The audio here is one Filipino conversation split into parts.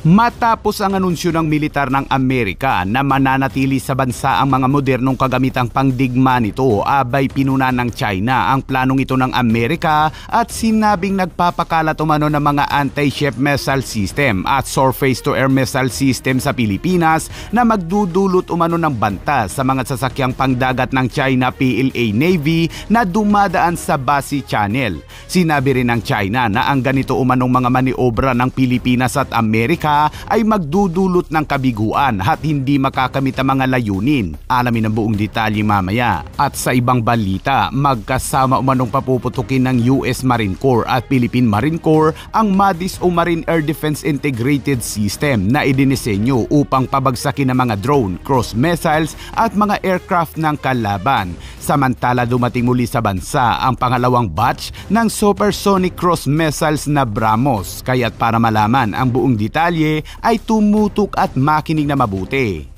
Matapos ang anunsyo ng militar ng Amerika na mananatili sa bansa ang mga modernong kagamitang pangdigma nito, abay pinuna ng China ang planong ito ng Amerika at sinabing nagpapakalat umano ng mga anti-ship missile system at surface-to-air missile system sa Pilipinas na magdudulot umano ng banta sa mga sasakyang pangdagat ng China PLA Navy na dumadaan sa Basi Channel. Sinabi rin ng China na ang ganito umanong mga maniobra ng Pilipinas at Amerika ay magdudulot ng kabiguan at hindi makakamit ang mga layunin. Alamin ang buong detalye mamaya. At sa ibang balita, magkasama umanong papuputukin ng US Marine Corps at Philippine Marine Corps ang MADIS o Marine Air Defense Integrated System na idinisenyo upang pabagsakin ng mga drone, cruise missiles at mga aircraft ng kalaban. Samantala dumating muli sa bansa ang pangalawang batch ng supersonic cruise missiles na BrahMos. Kaya't para malaman ang buong detalye ay tumutok at makinig na mabuti.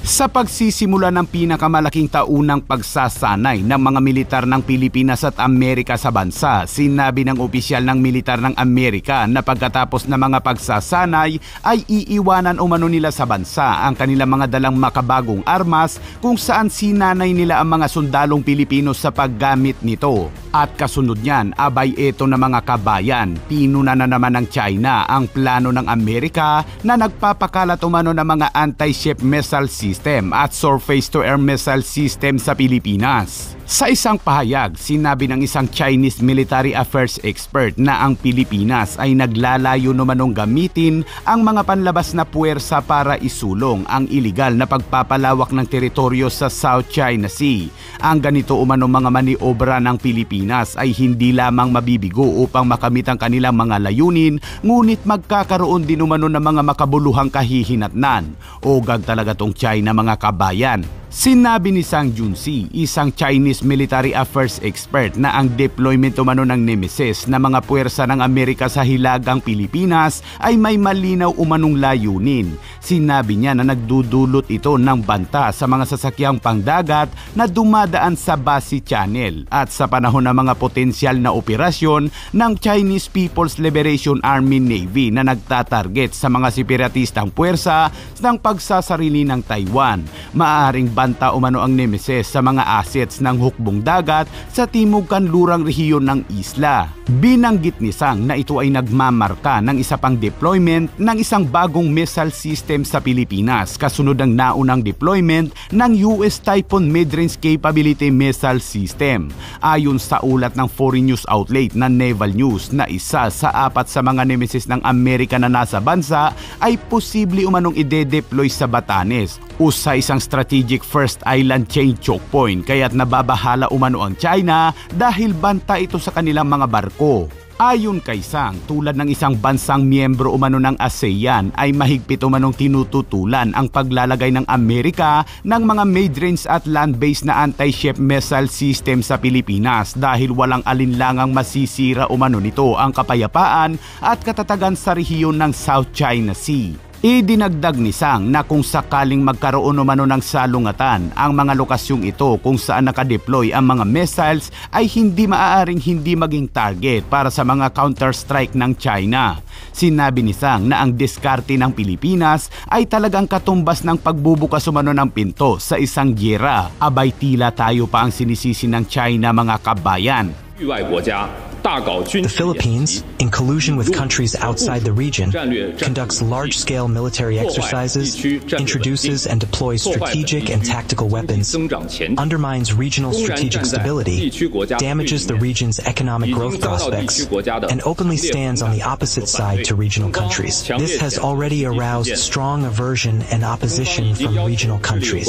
Sa pagsisimula ng pinakamalaking taunang pagsasanay ng mga militar ng Pilipinas at Amerika sa bansa, sinabi ng opisyal ng militar ng Amerika na pagkatapos ng mga pagsasanay ay iiwanan umano nila sa bansa ang kanilang mga dalang makabagong armas kung saan sinanay nila ang mga sundalong Pilipino sa paggamit nito. At kasunod niyan, abay ito na mga kabayan, pinuna na naman ng China ang plano ng Amerika na nagpapakalat umano ng mga anti-ship missile system at surface-to-air missile system sa Pilipinas. Sa isang pahayag, sinabi ng isang Chinese military affairs expert na ang Pilipinas ay naglalayo namanong gamitin ang mga panlabas na puwersa para isulong ang iligal na pagpapalawak ng teritoryo sa South China Sea. Ang ganito umanong mga maniobra ng Pilipinas ay hindi lamang mabibigo upang makamit ang kanilang mga layunin, ngunit magkakaroon din umano ng mga makabuluhang kahihinatnan. Ogag talaga tong China mga kabayan. Sinabi ni Sang Junsi, isang Chinese military affairs expert, na ang deployment umano ng Nemesis na mga puwersa ng Amerika sa hilagang Pilipinas ay may malinaw umanong layunin. Sinabi niya na nagdudulot ito ng banta sa mga sasakyang pangdagat na dumadaan sa Basi Channel at sa panahon ng mga potensyal na operasyon ng Chinese People's Liberation Army Navy na nagtatarget sa mga separatistang puwersa ng pagsasarili ng Taiwan. Maaaring banta umano ang Nemesis sa mga assets ng hukbong dagat sa timog kanlurang rehiyon ng isla. Binanggit ni Sang na ito ay nagmamarka ng isa pang deployment ng isang bagong missile system sa Pilipinas kasunod ng naunang deployment ng US Typhoon Mid-Range Capability Missile System. Ayon sa ulat ng foreign news outlet na Naval News na isa sa 4 sa mga Nemesis ng Amerika na nasa bansa ay posible umanong ide-deploy sa Batanes o sa isang strategic first island chain choke point, kaya't nababahala umano ang China dahil banta ito sa kanilang mga barko. Ayon kay Sang, tulad ng isang bansang miyembro umano ng ASEAN ay mahigpit umanong tinututulan ang paglalagay ng Amerika ng mga mid-range at land-based na anti-ship missile system sa Pilipinas dahil walang alinlangang masisira umano nito ang kapayapaan at katatagan sa rehiyon ng South China Sea. Idinagdag ni Sang na kung sakaling magkaroon umano ng salungatan ang mga lokasyong ito kung saan nakadeploy ang mga missiles ay hindi maaaring hindi maging target para sa mga counter-strike ng China. Sinabi ni Sang na ang diskarte ng Pilipinas ay talagang katumbas ng pagbubukas umano ng pinto sa isang giyera. Abay tila tayo pa ang sinisisi ng China mga kabayan. The Philippines, in collusion with countries outside the region, conducts large-scale military exercises, introduces and deploys strategic and tactical weapons, undermines regional strategic stability, damages the region's economic growth prospects, and openly stands on the opposite side to regional countries. This has already aroused strong aversion and opposition from regional countries.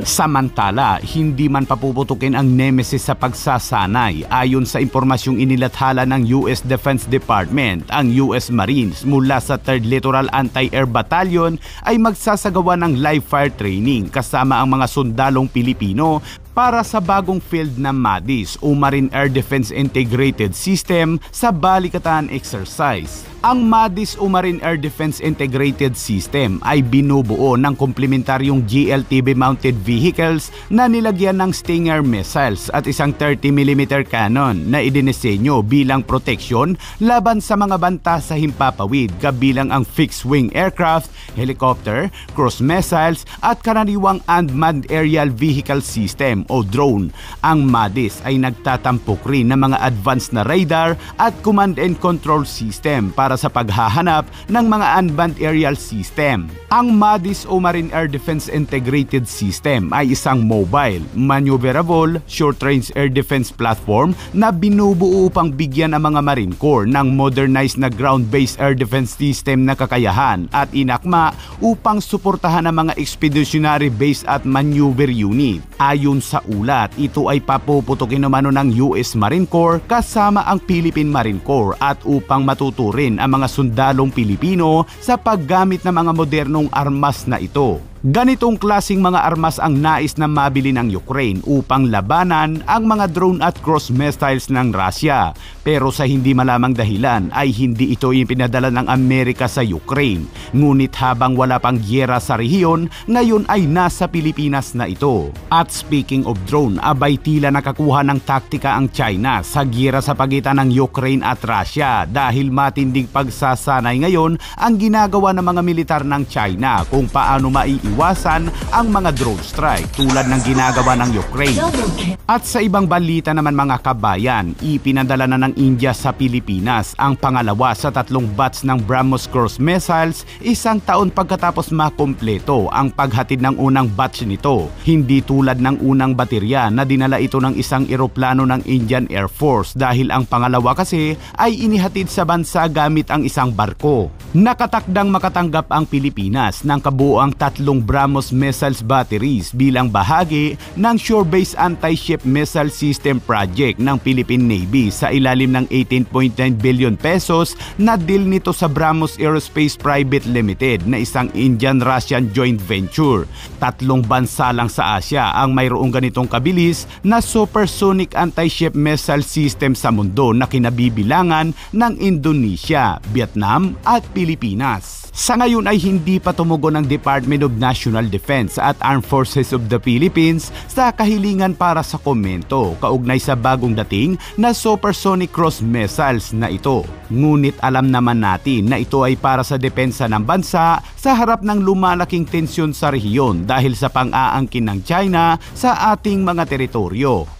Samantala, hindi man papuputukin ang Nemesis sa pagsasanay. Ayon sa impormasyong inilathala ng US Defense Department, ang US Marines mula sa 3rd Littoral Anti-Air Battalion ay magsasagawa ng live fire training kasama ang mga sundalong Pilipino para sa bagong field na MADIS o Marine Air Defense Integrated System sa balikatan exercise. Ang MADIS o Marine Air Defense Integrated System ay binubuo ng komplementaryong GLTV-mounted vehicles na nilagyan ng Stinger missiles at isang 30mm cannon na idinisenyo bilang proteksyon laban sa mga banta sa himpapawid kabilang ang fixed-wing aircraft, helicopter, cruise missiles at karaniwang unmanned aerial vehicle system o drone. Ang MADIS ay nagtatampok rin ng mga advanced na radar at command and control system para sa paghahanap ng mga unmanned aerial system. Ang MADIS o Marine Air Defense Integrated System ay isang mobile, maneuverable, short-range air defense platform na binubuo upang bigyan ang mga Marine Corps ng modernized na ground-based air defense system na kakayahan at inakma upang suportahan ang mga expeditionary base at maneuver unit. Ayon sa ulat, ito ay papuputukin naman ng US Marine Corps kasama ang Philippine Marine Corps at upang matuturin ang mga sundalong Pilipino sa paggamit ng mga modernong armas na ito. Ganitong klasing mga armas ang nais na mabili ng Ukraine upang labanan ang mga drone at cruise missiles ng Russia. Pero sa hindi malamang dahilan ay hindi ito yung pinadala ng Amerika sa Ukraine. Ngunit habang wala pang gyera sa rehiyon, ngayon ay nasa Pilipinas na ito. At speaking of drone, abay tila nakakuha ng taktika ang China sa gyera sa pagitan ng Ukraine at Russia dahil matinding pagsasanay ngayon ang ginagawa ng mga militar ng China kung paano maiiwasan ang mga drone strike tulad ng ginagawa ng Ukraine. At sa ibang balita naman mga kabayan, ipinadala na ng India sa Pilipinas ang pangalawa sa 3 batch ng BrahMos cruise missiles isang taon pagkatapos makumpleto ang paghatid ng unang batch nito. Hindi tulad ng unang baterya na dinala ito ng isang eroplano ng Indian Air Force dahil ang pangalawa kasi ay inihatid sa bansa gamit ang isang barko. Nakatakdang makatanggap ang Pilipinas ng kabuoang 3 BrahMos missiles batteries bilang bahagi ng Shore-Based Anti-Ship Missile System Project ng Philippine Navy sa ilalim ng 18.9 billion pesos na deal nito sa BrahMos Aerospace Private Limited na isang Indian-Russian joint venture. 3 bansa lang sa Asia ang mayroong ganitong kabilis na supersonic anti-ship missile system sa mundo na kinabibilangan ng Indonesia, Vietnam at Pilipinas. Sa ngayon ay hindi pa tumugon ng Department of National Defense at Armed Forces of the Philippines sa kahilingan para sa komento kaugnay sa bagong dating na supersonic cruise missiles na ito. Ngunit alam naman natin na ito ay para sa depensa ng bansa sa harap ng lumalaking tensyon sa rehiyon dahil sa pang-aangkin ng China sa ating mga teritoryo.